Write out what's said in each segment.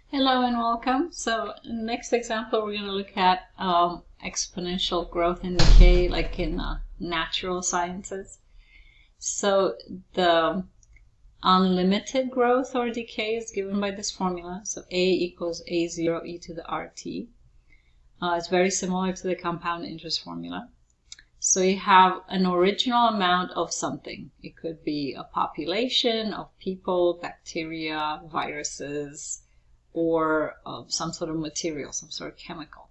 Hello and welcome. So next example, we're going to look at exponential growth and decay like in natural sciences. So the unlimited growth or decay is given by this formula. So A equals A0 e to the RT. It's very similar to the compound interest formula. So you have an original amount of something. It could be a population of people, bacteria, viruses, or some sort of material, some sort of chemical.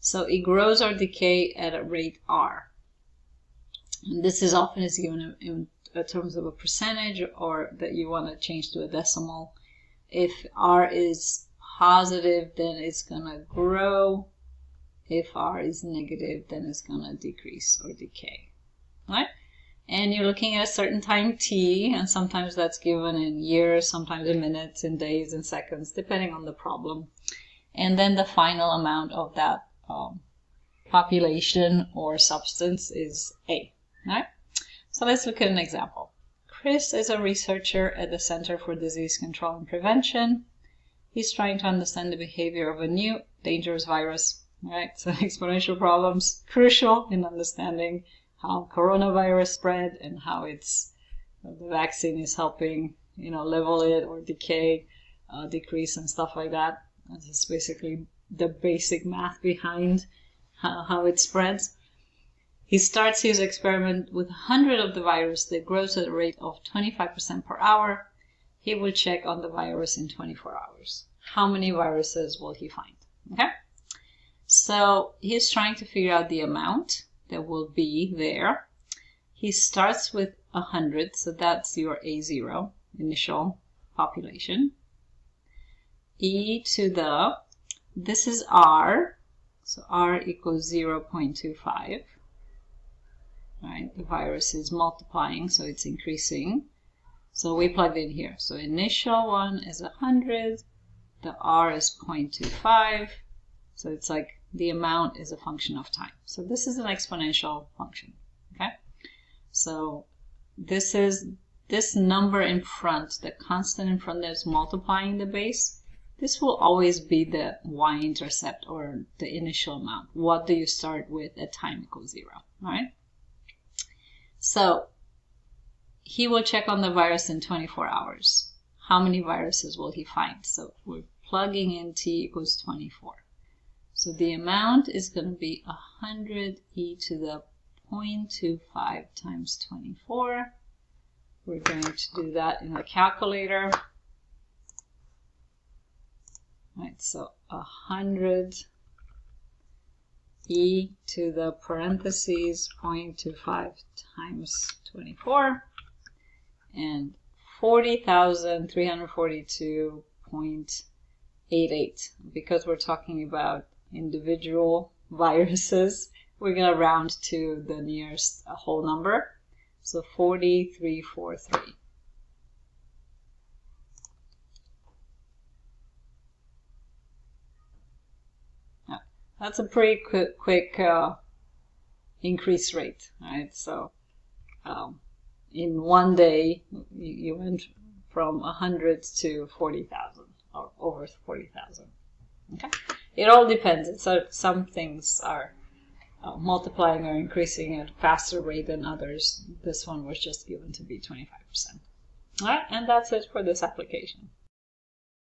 So it grows or decays at a rate R. And this is often given in terms of a percentage, or that you want to change to a decimal. If R is positive, then it's going to grow. If R is negative, then it's going to decrease or decay. Right? And you're looking at a certain time t, and sometimes that's given in years, sometimes in minutes, in days, and seconds, depending on the problem. And then the final amount of that population or substance is A. Right? So let's look at an example. Chris is a researcher at the Center for Disease Control and Prevention. He's trying to understand the behavior of a new dangerous virus. Right? So exponential problems, crucial in understanding how coronavirus spread and how the vaccine is helping, level it or decay, decrease and stuff like that. This is basically the basic math behind how it spreads. He starts his experiment with 100 of the virus that grows at a rate of 25% per hour. He will check on the virus in 24 hours. How many viruses will he find? Okay? So he's trying to figure out the amount that will be there. He starts with 100, so that's your A0, initial population. E to the, this is R, so R equals 0.25. Right, the virus is multiplying, so it's increasing. So we plugged in here. So initial one is 100, the R is 0.25, so it's like the amount is a function of time. So this is an exponential function, okay? So this number in front, the constant in front that's multiplying the base, this will always be the y-intercept or the initial amount. What do you start with at time equals 0, all right? So he will check on the virus in 24 hours. How many viruses will he find? So we're plugging in t equals 24. So the amount is going to be 100 e to the 0.25 times 24. We're going to do that in a calculator. Right, so 100 e to the parentheses 0.25 times 24 and 40,342.88. Because we're talking about individual viruses, we're going to round to the nearest whole number. So 4343. Now, that's a pretty quick increase rate, right? So in one day, you went from 100 to 40,000 or over 40,000. Okay. It all depends. So some things are multiplying or increasing at a faster rate than others. This one was just given to be 25%. All right, and that's it for this application.